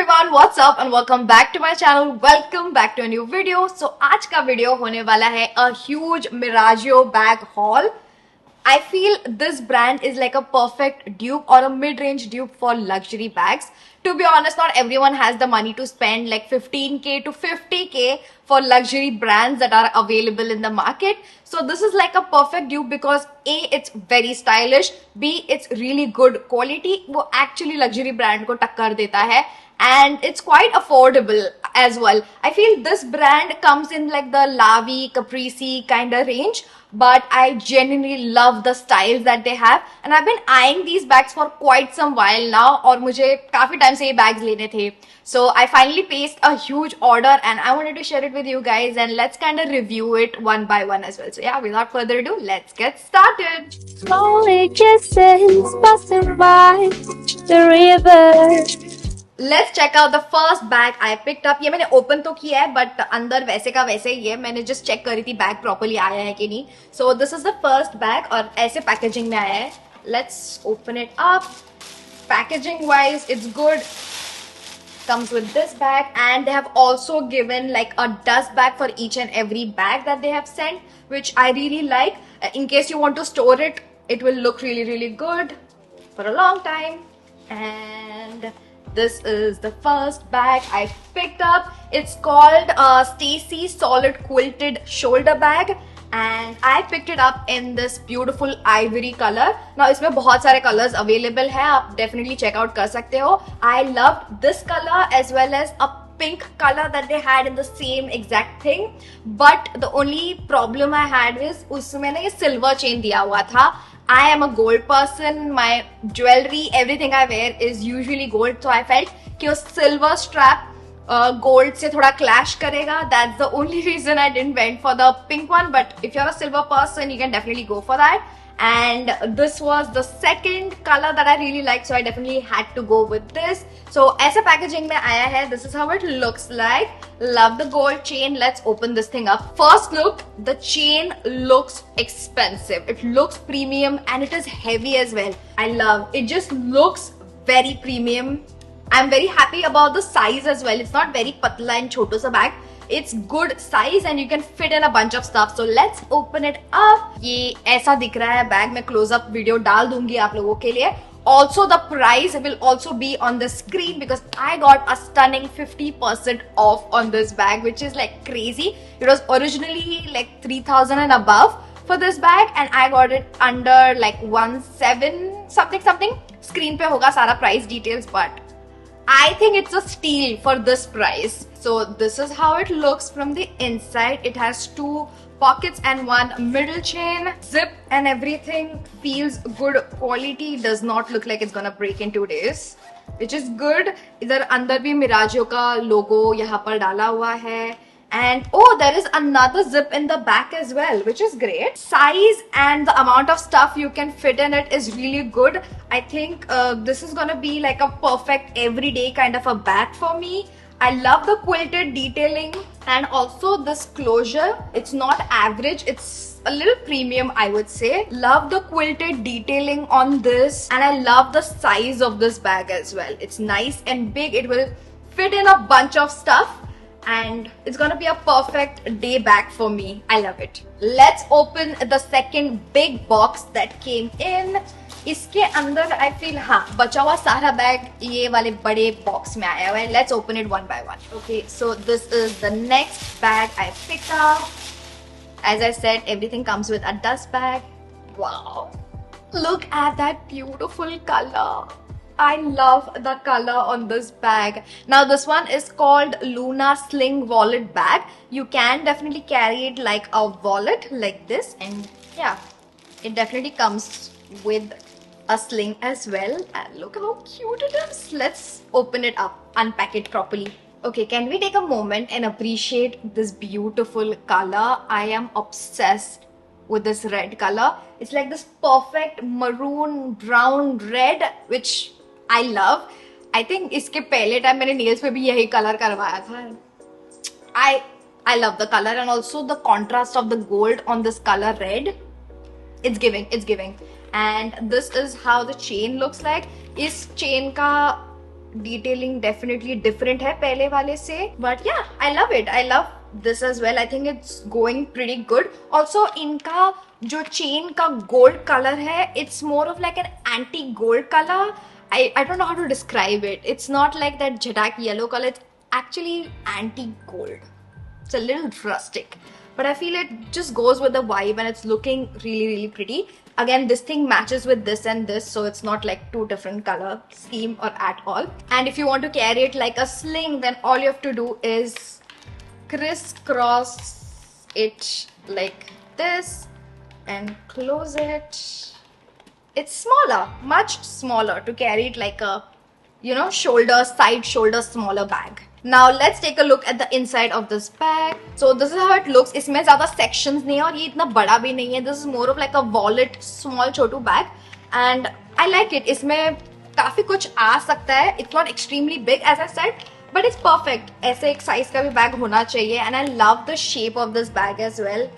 everyone, what's up and welcome back to my channel. Welcome back to a new video. So आज का video होने वाला है a huge Miragio bag haul. I feel this brand is like a perfect dupe or a mid-range dupe for luxury bags. To be honest, not everyone has the money to spend like 15k to 50k for luxury brands that are available in the market. So this is like a perfect dupe because A, it's very stylish, B, it's really good quality. वो actually luxury brand को टक्कर देता है. And it's quite affordable as well. I feel this brand comes in like the Lavi, Caprese kind of range, but I genuinely love the styles that they have. And I've been eyeing these bags for quite some while now और मुझे काफी time से ये bags लेने थे. So I finally placed a huge order and I wanted to share it with you guys and let's kind of review it one by one as well. So yeah, without further ado, let's get started. Slowly kisses passing by the river. Let's check out the first bag I picked up. ये मैंने open तो किया है but अंदर वैसे का वैसे ही है. मैंने just check करी थी bag properly आया है कि नहीं. So this is the first bag और ऐसे packaging में आया है. Let's open it up. Packaging wise, it's good. Comes with this bag and they have also given like a dust bag for each and every bag that they have sent, which I really like. In case you want to store it, it will look really good for a long time. And this is the first bag I picked up. It's called Stacy Solid Quilted Shoulder Bag and I picked it up in this beautiful ivory color. Now इसमें बहुत सारे colors available हैं, आप definitely check out कर सकते हो. I loved this color as well as a pink color that they had in the same exact thing. But the only problem I had is उसमें ना ये silver chain दिया हुआ था. I am a gold person. My jewelry, everything I wear is usually gold. So I felt कि उस silver strap gold से थोड़ा clash करेगा. That's the only reason I didn't went for the pink one. But if you're a silver person, you can definitely go for that. And this was the second color that I really liked, so I definitely had to go with this. So ऐसा packaging में आया है. This is how it looks like. Love the gold chain. Let's open this thing up. First look, the chain looks expensive. It looks premium and it is heavy as well. I love it. Just looks very premium. I'm very happy about the size as well. It's not very patla and choto sa bag. It's good size and you can fit in a bunch of stuff. So let's open it up. ये ऐसा दिख रहा है bag. मैं close up video डाल दूंगी आप लोगों के लिए. Also the price will also be on the screen because I got a stunning 50% off on this bag, which is like crazy. It was originally like 3,000 and above for this bag and I got it under like 17 something. Screen पे होगा सारा price details, but I think it's a steal for this price. So this is how it looks from the inside. It has two pockets and one middle chain. Zip and everything feels good quality. Does not look like it's gonna break in 2 days, which is good. इधर अंदर भी Miragio का logo यहाँ पर डाला हुआ है. And oh, there is another zip in the back as well, which is great. Size and the amount of stuff you can fit in it is really good. I think this is gonna be like a perfect everyday kind of a bag for me. I love the quilted detailing and also this closure. It's not average, it's a little premium, I would say. Love the quilted detailing on this and I love the size of this bag as well. It's nice and big. It will fit in a bunch of stuff and it's gonna be a perfect day bag for me. I love it. Let's open the second big box that came in. इसके अंदर I feel हाँ बचा हुआ सारा bag ये वाले बड़े box में आया हुआ है. Let's open it one by one. Okay, so this is the next bag I picked up. As I said, everything comes with a dust bag. Wow, look at that beautiful color. I love the color on this bag. Now this one is called Luna Sling Wallet Bag. You can definitely carry it like a wallet like this. And yeah, it definitely comes with a sling as well. And look how cute it is. Let's open it up, unpack it properly. Okay, can we take a moment and appreciate this beautiful color? I am obsessed with this red color. It's like this perfect maroon brown red, which I love. I think इसके पहले time मैंने nails पे भी यही color करवाया था. I love the color and also the contrast of the gold on this color red. It's giving. And this is how the chain looks like. इस chain का डिटेलिंग डेफिनेटली डिफरेंट है पहले वाले से, बट या I love it, I love this as well. I think it's going pretty good. Also इनका जो chain का गोल्ड कलर है, it's more of like an anti gold colour. I don't know how to describe it. It's not like that Jadak yellow color. It's actually anti-gold. It's a little rustic, but I feel it just goes with the vibe and it's looking really, really pretty. Again, this thing matches with this and this, so it's not like two different color scheme or at all. And if you want to carry it like a sling, then all you have to do is crisscross it like this and close it. It's smaller, much smaller to carry it like a, side shoulder smaller bag. Now let's take a look at the inside of this bag. So this is how it looks. इसमें ज़्यादा sections नहीं है और ये इतना बड़ा भी नहीं है. This is more of like a wallet, small Chhotu bag, and I like it. इसमें काफी कुछ आ सकता है. It's not extremely big as I said, but it's perfect. ऐसे एक size का भी bag होना चाहिए, and I love the shape of this bag as well.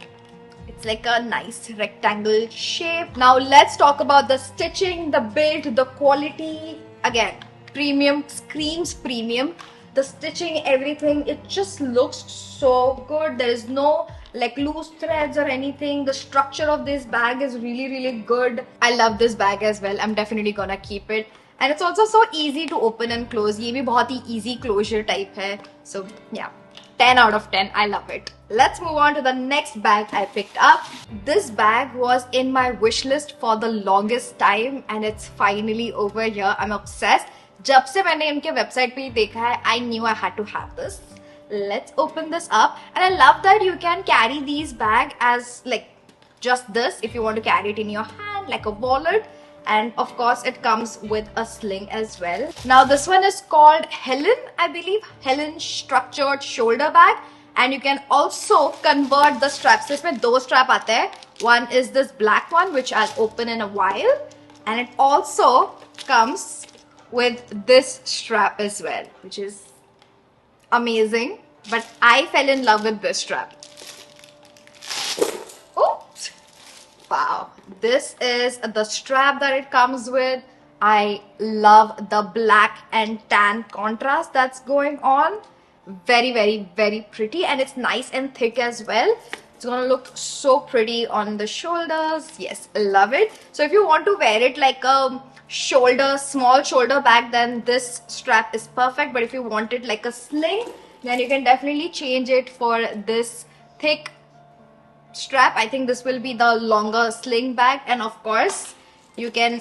It's like a nice rectangle shape. Now let's talk about the stitching, the build, the quality. Again, premium, screams premium. The stitching, everything, it just looks so good. There is no like loose threads or anything. The structure of this bag is really, really good. I love this bag as well. I'm definitely gonna keep it. And it's also so easy to open and close. ये भी बहुत ही easy closure type है. So yeah. 10 out of 10. I love it. Let's move on to the next bag I picked up. This bag was in my wish list for the longest time and it's finally over here. I'm obsessed. जब से मैंने इनके website पे देखा है, I knew I had to have this. Let's open this up. And I love that you can carry these bag as like just this if you want to carry it in your hand like a wallet. And of course it comes with a sling as well. Now this one is called Helen, I believe. Helen structured shoulder bag, and you can also convert the straps. इसमें दो strap आते हैं. One is this black one which I'll open in a while, and it also comes with this strap as well, which is amazing. But I fell in love with this strap. Wow, this is the strap that it comes with. I love the black and tan contrast that's going on. Very, very, very pretty, and it's nice and thick as well. It's gonna look so pretty on the shoulders. Yes, love it. So if you want to wear it like a small shoulder bag, then this strap is perfect. But if you want it like a sling, then you can definitely change it for this thick strap. I think this will be the longer sling bag, and of course you can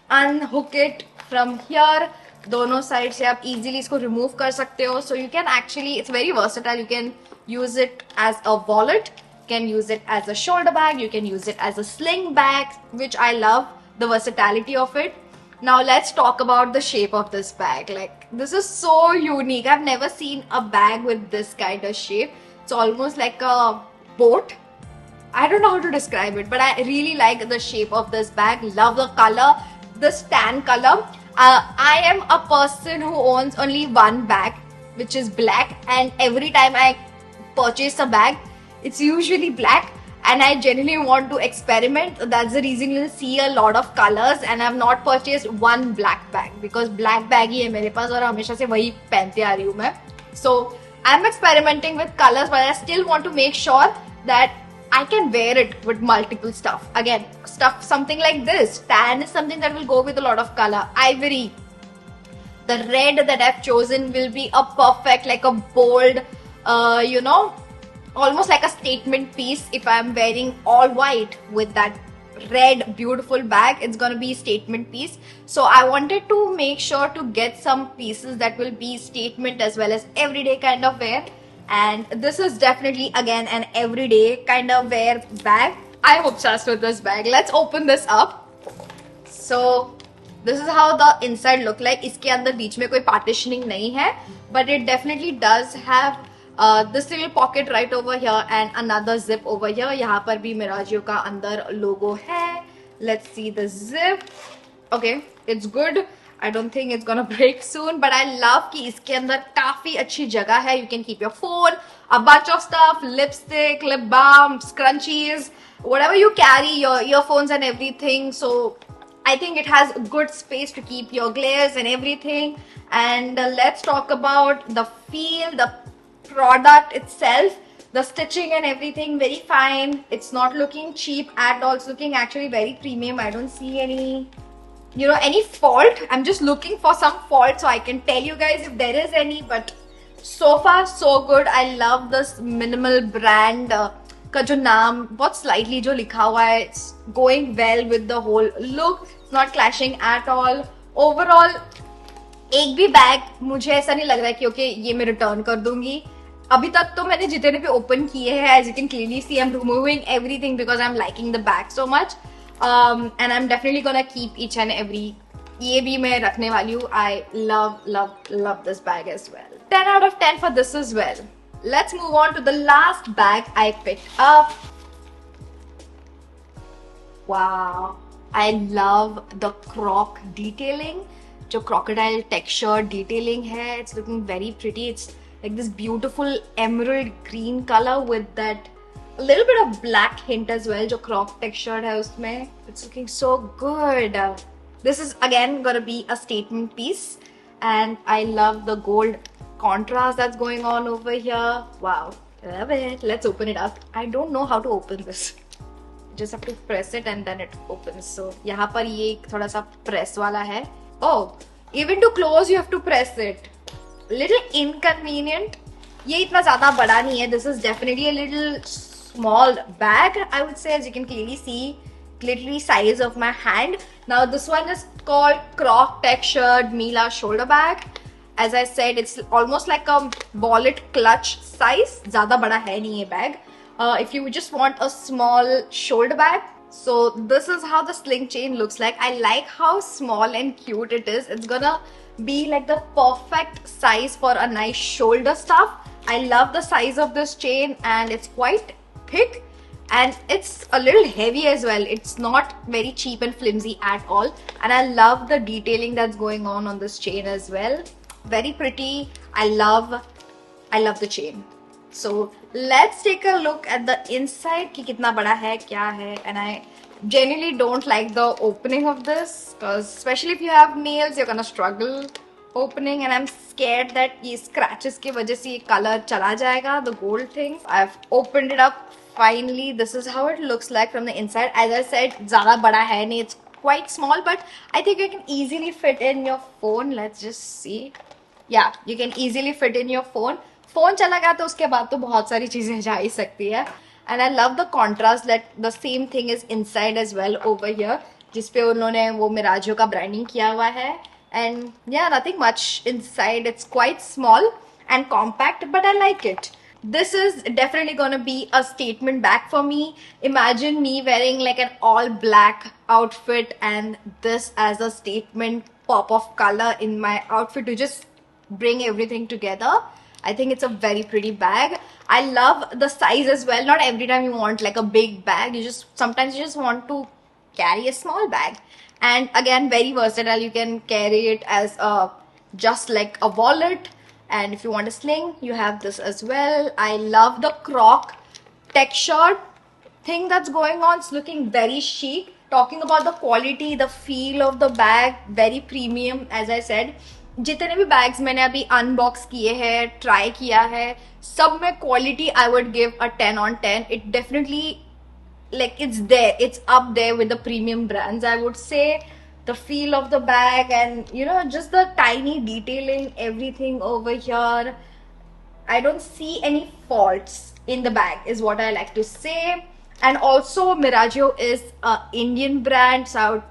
unhook it from here. दोनों side से आप easily इसको remove कर सकते हो. So you can actually, it's very versatile. You can use it as a wallet, you can use it as a shoulder bag, you can use it as a sling bag, which I love the versatility of it. Now let's talk about the shape of this bag. Like, this is so unique. I've never seen a bag with this kind of shape. It's almost like a boat. I don't know how to describe it, but I really like the shape of this bag. Love the color, this tan color. I am a person who owns only one bag, which is black, and every time I purchase a bag, it's usually black, and I genuinely want to experiment. That's the reason you'll see a lot of colors, and I've not purchased one black bag because black bag ही है मेरे पास और हमेशा से वही पहनते आ रही हूँ मैं. So I'm experimenting with colors, but I still want to make sure that I can wear it with multiple stuff. Again, stuff something like this. Tan is something that will go with a lot of color. Ivory. The red that I've chosen will be a perfect, like a bold, almost like a statement piece. If I'm wearing all white with that red beautiful bag, it's gonna be a statement piece. So I wanted to make sure to get some pieces that will be statement as well as everyday kind of wear. And this is definitely again an everyday kind of wear bag. I'm obsessed with this bag. Let's open this up. So this is how the inside look like. इसके अंदर बीच में कोई partitioning नहीं है, but it definitely does have this little pocket right over here and another zip over here. यहाँ पर भी Miragio का अंदर logo है. Let's see the zip. Okay, it's good. I don't think it's gonna break soon, but I love कि इसके अंदर काफी अच्छी जगह है. You can keep your phone, a bunch of stuff, lipstick, lip balm, scrunchies, whatever you carry, your earphones and everything. So I think it has good space to keep your glares and everything. And let's talk about the feel, the product itself, the stitching and everything. Very fine. It's not looking cheap at all. It's looking actually very premium. I don't see any, you know, any fault. I'm just looking for some fault so I can tell you guys if there is any. But so far so good. I love this minimal brand का जो नाम बहुत slightly जो लिखा हुआ है, it's going well with the whole look. It's not clashing at all. Overall एक भी बैग मुझे ऐसा नहीं लग रहा है कि ओके ये मैं रिटर्न कर दूंगी. अभी तक तो मैंने जितने भी ओपन किए हैं, as you can clearly see, I'm removing everything because I'm liking the bag so much. And I'm definitely gonna keep each and every. ये भी मैं रखने वाली हूँ. I love this bag as well. 10 out of 10 for this as well. Let's move on to the last bag I picked up. Wow, I love the croc detailing. जो crocodile texture detailing है, it's looking very pretty. It's like this beautiful emerald green color with that a little bit of black hint as well. जो croc texture है उसमें, it's looking so good. This is again gonna be a statement piece, and I love the gold contrast that's going on over here. Wow, love it. Let's open it up. I don't know how to open this. Just have to press it and then it opens. So यहाँ पर ये थोड़ा सा press वाला है. Oh, even to close you have to press it. Little inconvenient. ये इतना ज़्यादा बड़ा नहीं है. This is definitely a little small bag, I would say, as you can clearly see. Literally size of my hand. Now this one is called Croc Textured Mila Shoulder Bag. As I said, it's almost like a wallet clutch size. ज़्यादा बड़ा है नहीं ये bag. If you just want a small shoulder bag, so this is how the sling chain looks like. I like how small and cute it is. It's gonna be like the perfect size for a nice shoulder stuff. I love the size of this chain, and it's quite thick. And it's a little heavy as well. It's not very cheap and flimsy at all. And I love the detailing that's going on this chain as well. Very pretty. I love the chain. So let's take a look at the inside कि कितना बड़ा है, क्या है. And I genuinely don't like the opening of this, because especially if you have nails, you're gonna struggle opening, and I'm scared that ये scratches की वजह से ये color चला जाएगा, the gold things. I've opened it up finally. This is how it looks like from the inside. As I said, ज़्यादा बड़ा है नहीं. It's quite small, but I think you can easily fit in your phone. Let's just see. Yeah, you can easily fit in your phone. Phone चला गया तो उसके बाद तो बहुत सारी चीजें जा ही सकती है. And I love the contrast that the same thing is inside as well over here, जिसपे उन्होंने वो मिराजो का ब्रांडिंग किया हुआ है. And yeah, nothing much inside. It's quite small and compact, but I like it. This is definitely gonna be a statement bag for me. Imagine me wearing like an all black outfit and this as a statement pop of color in my outfit to just bring everything together. I think it's a very pretty bag. I love the size as well. Not every time you want like a big bag. Sometimes you just want to carry a small bag. And again, very versatile. You can carry it as just like a wallet. And if you want a sling, you have this as well. I love the croc textured thing that's going on. It's looking very chic. Talking about the quality, the feel of the bag, very premium, as I said. जितने भी bags मैंने अभी unbox किए हैं, try किया है, सब में quality I would give a 10 on 10. It definitely like it's up there with the premium brands, I would say. The feel of the bag and just the tiny detailing, everything over here, I don't see any faults in the bag is what I like to say. And also Miragio is a Indian brand, so I would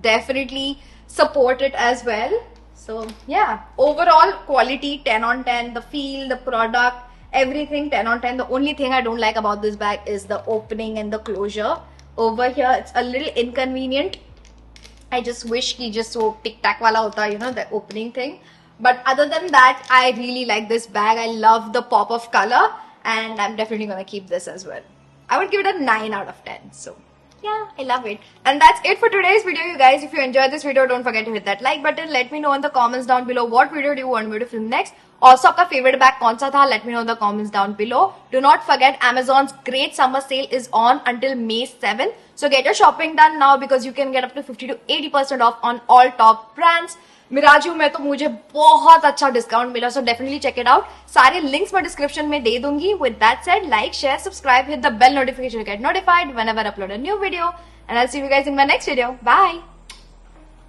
definitely support it as well. So yeah, overall quality 10 on 10. The feel, the product, everything 10 on 10. The only thing I don't like about this bag is the opening and the closure over here. It's a little inconvenient. I just wish कि just so tic tac वाला होता, the opening thing. But other than that, I really like this bag. I love the pop of color, and I'm definitely gonna keep this as well. I would give it a 9 out of 10. So Yeah, I love it. And that's it for today's video, you guys. If you enjoyed this video, don't forget to hit that like button. Let me know in the comments down below what video do you want me to film next. Also, आपका favorite bag कौन सा था? Let me know in the comments down below. Do not forget Amazon's great summer sale is on until May 7. So get your shopping done now because you can get up to 50 to 80% off on all top brands. मिराजू में तो मुझे बहुत अच्छा discount मिला, so definitely check it out. सारे links मैं description में दे दूंगी. With that said, like, share, subscribe, hit the bell notification to get notified whenever I upload a new video. And I'll see you guys in my next video. Bye.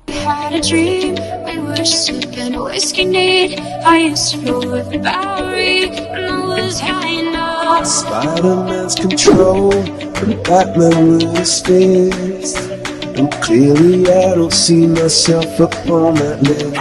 We had a dream, we were sipping whiskey neat. I used to roll with Barry when I was high enough. Spider-Man's control and Batman with his fist. And clearly I don't see myself upon that list.